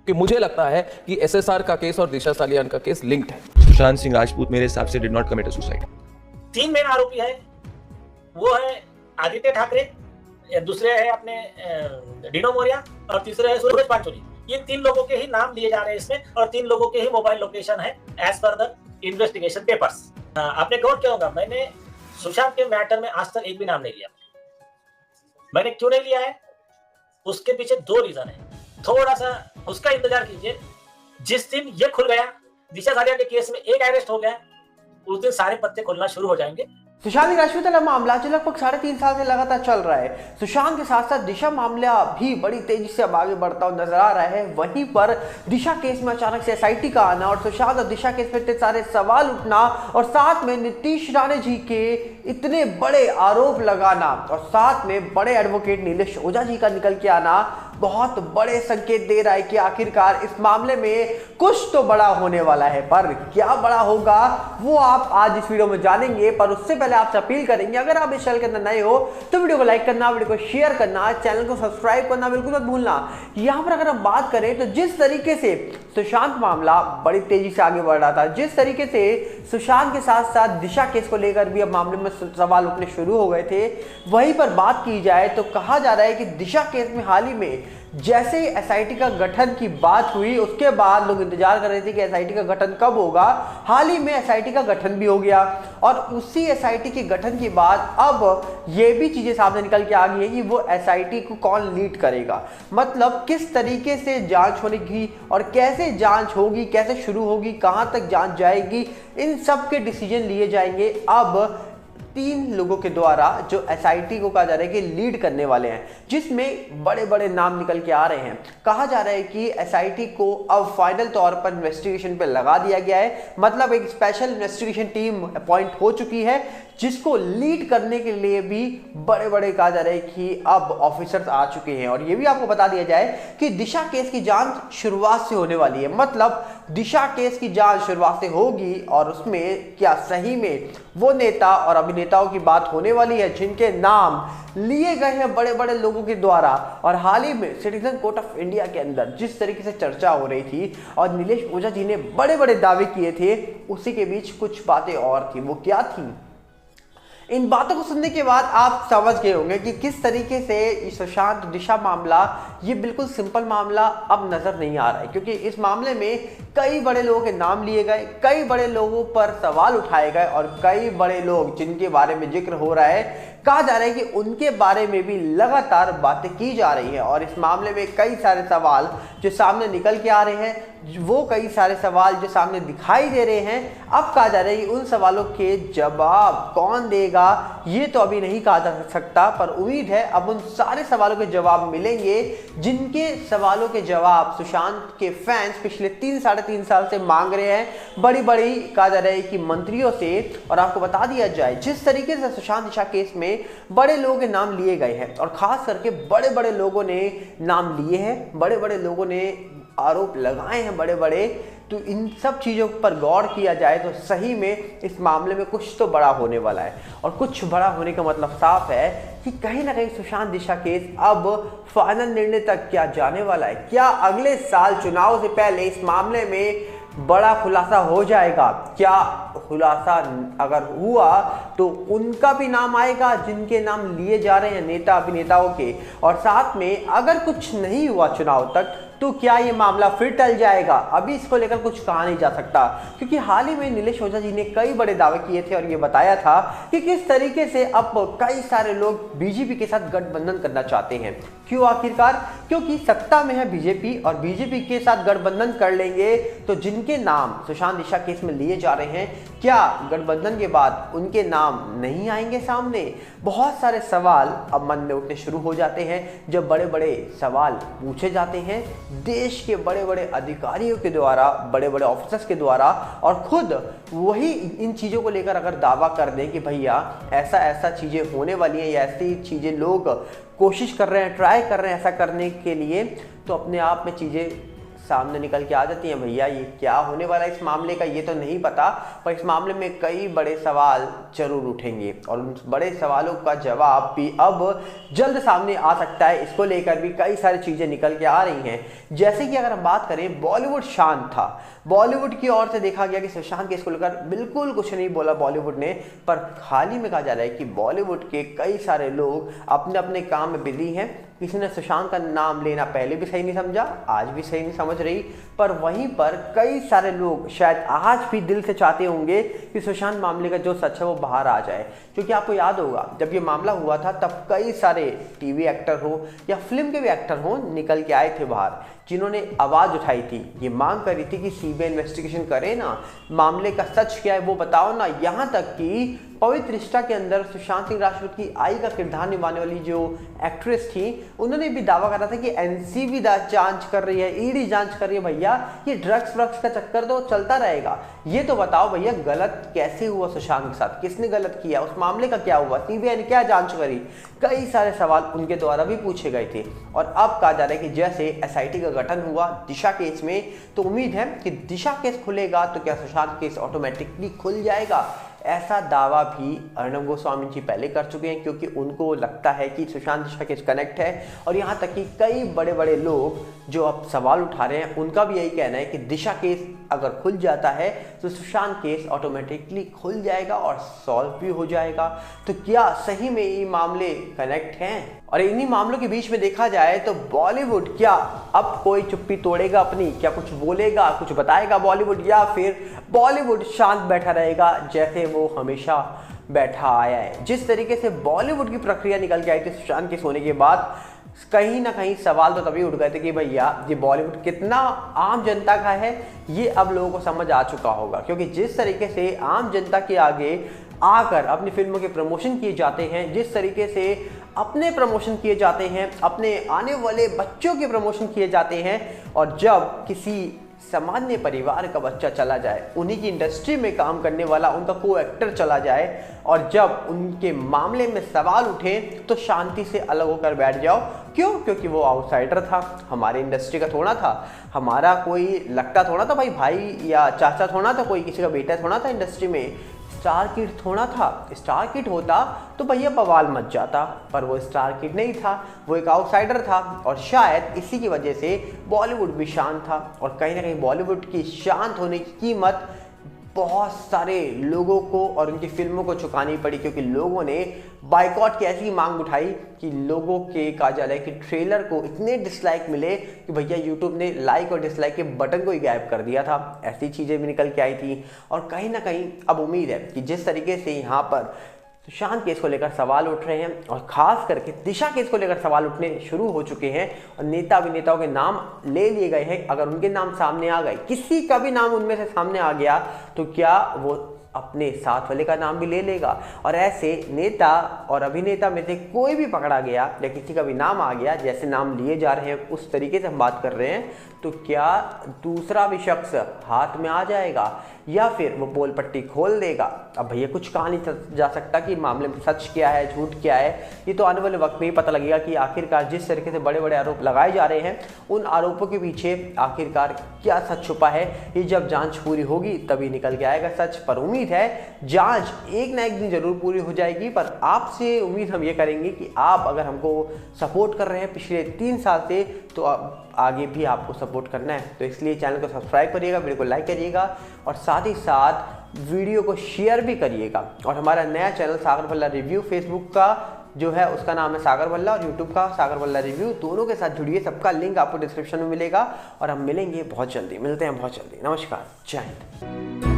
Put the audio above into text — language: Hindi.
कि मुझे लगता है कि एसएसआर का केस और दिशा सालियान का केस लिंक्ड है। सुशांत सिंह राजपूत मेरे हिसाब से did not commit suicide. 3 main आरोपी है, वो है आदित्य ठाकरे, दूसरे है अपने डिनो मोरिया और तीसरे है सूरज पांचोली। ये 3 लोगों के ही नाम लिए जा रहे हैं इसमें और 3 लोगों के ही मोबाइल लोकेशन है as per the investigation papers. आपने गौर किया होगा, मैंने सुशांत के मैटर में आज तक एक भी नाम नहीं लिया। मैंने क्यों नहीं लिया है, उसके पीछे 2 रीजन है। थोड़ा सा उसका इंतजार कीजिए। जिस दिन ये खुल गया, दिशा सालियान के केस में एक अरेस्ट हो गया, उस दिन सारे पत्ते खुलना शुरू हो जाएंगे। सुशांत सिंह राजपूत वाला मामला जो लगभग 3.5 साल से लगातार चल रहा है। सुशांत के साथ साथ दिशा मामला भी बड़ी तेजी से अब आगे बढ़ता हुआ नजर आ रहा है। वहीं पर दिशा केस में अचानक से एसआईटी का आना और सुशांत और दिशा केस में इतने सारे सवाल उठना और साथ में नीतीश राणे जी के इतने बड़े आरोप लगाना और साथ में बड़े एडवोकेट नीलेश ओझा जी का निकल के आना बहुत बड़े संकेत दे रहा है कि आखिरकार इस मामले में कुछ तो बड़ा होने वाला है। पर क्या बड़ा होगा वो आप आज इस वीडियो में जानेंगे। पर उससे पहले आपसे अपील करेंगे, अगर आप इस चैनल के अंदर नए हो तो वीडियो को लाइक करना, वीडियो को शेयर करना, चैनल को सब्सक्राइब करना बिल्कुल मत भूलना। यहां पर अगर हम बात करें तो जिस तरीके से सुशांत मामला बड़ी तेजी से आगे बढ़ रहा था, जिस तरीके से सुशांत के साथ साथ दिशा केस को लेकर भी अब मामले में सवाल उठने शुरू हो गए थे, वहीं पर बात की जाए तो कहा जा रहा है कि दिशा केस में हाल ही में जैसे ही एसआईटी का गठन की बात हुई, उसके बाद लोग इंतजार कर रहे थे कि एसआईटी का गठन कब होगा। हाल ही में एसआईटी का गठन भी हो गया और उसी एसआईटी के गठन के बाद अब ये भी चीजें सामने निकल के आ गई है कि वो एसआईटी को कौन लीड करेगा, मतलब किस तरीके से जांच होगी और कैसे जांच होगी, कैसे शुरू होगी, कहां तक जांच जाएगी, इन सब के डिसीजन लिए जाएंगे अब 3 लोगों के द्वारा जो एसआईटी को कहा जा रहा है कि लीड करने वाले हैं, जिसमें बड़े बड़े नाम निकल के आ रहे हैं। कहा जा रहा है कि एसआईटी को अब फाइनल तौर पर इन्वेस्टिगेशन पे लगा दिया गया है, मतलब एक स्पेशल इन्वेस्टिगेशन टीम अपॉइंट हो चुकी है जिसको लीड करने के लिए भी बड़े बड़े कहा जा रहा है कि अब ऑफिसर्स आ चुके हैं। और ये भी आपको बता दिया जाए कि दिशा केस की जांच शुरुआत से होने वाली है, मतलब दिशा केस की जांच शुरुआत से होगी और उसमें क्या सही में वो नेता और अभिनेताओं की बात होने वाली है जिनके नाम लिए गए हैं बड़े बड़े लोगों के द्वारा। और हाल ही में सिटीजन कोर्ट ऑफ इंडिया के अंदर जिस तरीके से चर्चा हो रही थी और नीलेश ओझा जी ने बड़े बड़े दावे किए थे, उसी के बीच कुछ बातें और थी। वो क्या थी? इन बातों को सुनने के बाद आप समझ गए होंगे कि किस तरीके से सुशांत दिशा मामला ये बिल्कुल सिंपल मामला अब नजर नहीं आ रहा है, क्योंकि इस मामले में कई बड़े लोगों के नाम लिए गए, कई बड़े लोगों पर सवाल उठाए गए और कई बड़े लोग जिनके बारे में जिक्र हो रहा है, कहा जा रहा है कि उनके बारे में भी लगातार बातें की जा रही है। और इस मामले में कई सारे सवाल जो सामने निकल के आ रहे हैं, वो कई सारे सवाल जो सामने दिखाई दे रहे हैं, अब कहा जा रहा है कि उन सवालों के जवाब कौन देगा ये तो अभी नहीं कहा जा सकता, पर उम्मीद है अब उन सारे सवालों के जवाब मिलेंगे जिनके सवालों के जवाब सुशांत के फैंस पिछले 3-3.5 साल से मांग रहे हैं, बड़ी बड़ी कहा जा रहा है कि मंत्रियों से। और आपको बता दिया जाए जिस तरीके से सुशांत दिशा केस में बड़े लोगों के नाम लिए गए हैं और खास करके बड़े बड़े लोगों ने नाम लिए हैं, बड़े बड़े लोगों ने आरोप लगाए हैं बड़े बड़े, तो इन सब चीज़ों पर गौर किया जाए तो सही में इस मामले में कुछ तो बड़ा होने वाला है। और कुछ बड़ा होने का मतलब साफ है कि कहीं ना कहीं सुशांत दिशा केस अब फाइनल निर्णय तक क्या जाने वाला है। क्या अगले साल चुनाव से पहले इस मामले में बड़ा खुलासा हो जाएगा? क्या खुलासा अगर हुआ तो उनका भी नाम आएगा जिनके नाम लिए जा रहे हैं नेता अभिनेताओं के, और साथ में अगर कुछ नहीं हुआ चुनाव तक तो क्या ये मामला फिर टल जाएगा? अभी इसको लेकर कुछ कहा नहीं जा सकता, क्योंकि हाल ही में नीलेश ओझा जी ने कई बड़े दावे किए थे और ये बताया था कि किस तरीके से अब कई सारे लोग बीजेपी के साथ गठबंधन करना चाहते हैं। क्यों आखिरकार? क्योंकि सत्ता में है बीजेपी और बीजेपी के साथ गठबंधन कर लेंगे तो जिनके नाम सुशांत दिशा केस में लिए जा रहे हैं, क्या गठबंधन के बाद उनके नाम नहीं आएंगे सामने? बहुत सारे सवाल अब मन में उठने शुरू हो जाते हैं जब बड़े बड़े सवाल पूछे जाते हैं देश के बड़े बड़े अधिकारियों के द्वारा, बड़े बड़े ऑफिसर्स के द्वारा, और खुद वही इन चीज़ों को लेकर अगर दावा कर दें कि भैया ऐसा ऐसा चीज़ें होने वाली हैं या ऐसी चीज़ें लोग कोशिश कर रहे हैं, ट्राई कर रहे हैं ऐसा करने के लिए, तो अपने आप में चीज़ें सामने निकल के आ जाती हैं। भैया ये क्या होने वाला है इस मामले का, ये तो नहीं पता, पर इस मामले में कई बड़े सवाल जरूर उठेंगे और उन बड़े सवालों का जवाब भी अब जल्द सामने आ सकता है। इसको लेकर भी कई सारी चीज़ें निकल के आ रही हैं। जैसे कि अगर हम बात करें, बॉलीवुड शांत था, बॉलीवुड की ओर से देखा गया कि सुशांत केस को लेकर बिल्कुल कुछ नहीं बोला बॉलीवुड ने, पर हाल ही में कहा जा रहा है कि बॉलीवुड के कई सारे लोग अपने अपने काम में बिजी हैं। किसी ने सुशांत का नाम लेना पहले भी सही नहीं समझा, आज भी सही नहीं समझ रही, पर वहीं पर कई सारे लोग शायद आज भी दिल से चाहते होंगे कि सुशांत मामले का जो सच है वो बाहर आ जाए। क्योंकि आपको याद होगा जब ये मामला हुआ था तब कई सारे टीवी एक्टर हो या फिल्म के भी एक्टर हो निकल के आए थे बाहर, जिन्होंने आवाज़ उठाई थी, ये मांग करी थी कि सीबीआई इन्वेस्टिगेशन करे ना, मामले का सच क्या है वो बताओ ना। यहाँ तक कि पवित्र रिश्ता के अंदर सुशांत सिंह राजपूत की आई का किरदार निभाने वाली जो एक्ट्रेस थी, उन्होंने भी दावा करा था कि एनसीबी जांच कर रही है, ईडी जांच कर रही है। भैया ये ड्रग्स व्रग्स का चक्कर तो चलता रहेगा, ये तो बताओ भैया गलत कैसे हुआ सुशांत के साथ, किसने गलत किया, उस मामले का क्या हुआ, सीबीआई ने क्या जांच करी। कई सारे सवाल उनके द्वारा भी पूछे गए थे। और अब कहा जा रहा है कि जैसे एसआईटी का गठन हुआ दिशा केस में, तो उम्मीद है कि दिशा केस खुलेगा तो क्या सुशांत केस ऑटोमेटिकली खुल जाएगा। ऐसा दावा भी अर्णब गोस्वामी जी पहले कर चुके हैं, क्योंकि उनको लगता है कि सुशांत दिशा केस कनेक्ट है। और यहाँ तक कि कई बड़े बड़े लोग जो अब सवाल उठा रहे हैं, उनका भी यही कहना है कि दिशा केस अगर खुल जाता है तो सुशांत केस ऑटोमेटिकली खुल जाएगा और सॉल्व भी हो जाएगा। तो क्या सही में ये मामले कनेक्ट हैं? और इन्हीं मामलों के बीच में देखा जाए तो बॉलीवुड क्या अब कोई चुप्पी तोड़ेगा अपनी, क्या कुछ बोलेगा, कुछ बताएगा बॉलीवुड, या फिर बॉलीवुड शांत बैठा रहेगा जैसे वो हमेशा बैठा आया है। जिस तरीके से बॉलीवुड की प्रक्रिया निकल के आई थी सुशांत केस होने के बाद, कहीं ना कहीं सवाल तो तभी उठ गए थे कि भैया ये बॉलीवुड कितना आम जनता का है, ये अब लोगों को समझ आ चुका होगा। क्योंकि जिस तरीके से आम जनता के आगे आकर अपनी फिल्मों के प्रमोशन किए जाते हैं, जिस तरीके से अपने प्रमोशन किए जाते हैं, अपने आने वाले बच्चों के प्रमोशन किए जाते हैं, और जब किसी सामान्य परिवार का बच्चा चला जाए, उन्हीं की इंडस्ट्री में काम करने वाला उनका को एक्टर चला जाए, और जब उनके मामले में सवाल उठे तो शांति से अलग होकर बैठ जाओ। क्यों? क्योंकि वो आउटसाइडर था, हमारे इंडस्ट्री का थोड़ा था, हमारा कोई लगता थोड़ा था, भाई या चाचा थोड़ा था, कोई किसी का बेटा थोड़ा था इंडस्ट्री में, स्टार किड थोड़ा था। स्टार किड होता तो भैया बवाल मच जाता, पर वो स्टार किड नहीं था, वो एक आउटसाइडर था। और शायद इसी की वजह से बॉलीवुड भी शांत था। और कहीं ना कहीं बॉलीवुड की शांत होने की कीमत बहुत सारे लोगों को और उनकी फिल्मों को चुकानी पड़ी, क्योंकि लोगों ने बाइकॉट की ऐसी मांग उठाई कि लोगों के कहा जा रहा है कि ट्रेलर को इतने डिसलाइक मिले कि भैया यूट्यूब ने लाइक और डिसलाइक के बटन को ही गायब कर दिया था। ऐसी चीज़ें भी निकल के आई थी। और कहीं ना कहीं अब उम्मीद है कि जिस तरीके से यहाँ पर सुशांत केस को लेकर सवाल उठ रहे हैं और खास करके दिशा केस को लेकर सवाल उठने शुरू हो चुके हैं, और नेता अभिनेताओं के नाम ले लिए गए हैं, अगर उनके नाम सामने आ गए, किसी का भी नाम उनमें से सामने आ गया, तो क्या वो अपने साथ वाले का नाम भी ले लेगा? और ऐसे नेता और अभिनेता में से कोई भी पकड़ा गया या किसी का भी नाम आ गया, जैसे नाम लिए जा रहे हैं उस तरीके से हम बात कर रहे हैं, तो क्या दूसरा भी शख्स हाथ में आ जाएगा या फिर वो पोल पट्टी खोल देगा? अब भैया कुछ कहा नहीं जा सकता कि मामले में सच क्या है, झूठ क्या है। ये तो आने वाले वक्त में ही पता लगेगा कि आखिरकार जिस तरीके से बड़े बड़े आरोप लगाए जा रहे हैं, उन आरोपों के पीछे आखिरकार क्या सच छुपा है। ये जब जांच पूरी होगी तभी निकल के आएगा सच। पर उम्मीद है जांच एक ना एक दिन जरूर पूरी हो जाएगी। पर आपसे उम्मीद हम ये करेंगे कि आप अगर हमको सपोर्ट कर रहे हैं पिछले 3 साल से, तो आगे भी आपको सपोर्ट करना है। तो इसलिए चैनल को सब्सक्राइब करिएगा, वीडियो को लाइक करिएगा और साथ ही साथ वीडियो को शेयर भी करिएगा। और हमारा नया चैनल सागर भल्ला रिव्यू, फेसबुक का जो है उसका नाम है सागर भल्ला और यूट्यूब का सागर भल्ला रिव्यू, दोनों के साथ जुड़िए। सबका लिंक आपको डिस्क्रिप्शन में मिलेगा और हम मिलेंगे बहुत जल्दी, मिलते हैं बहुत जल्दी। नमस्कार, जय हिंद।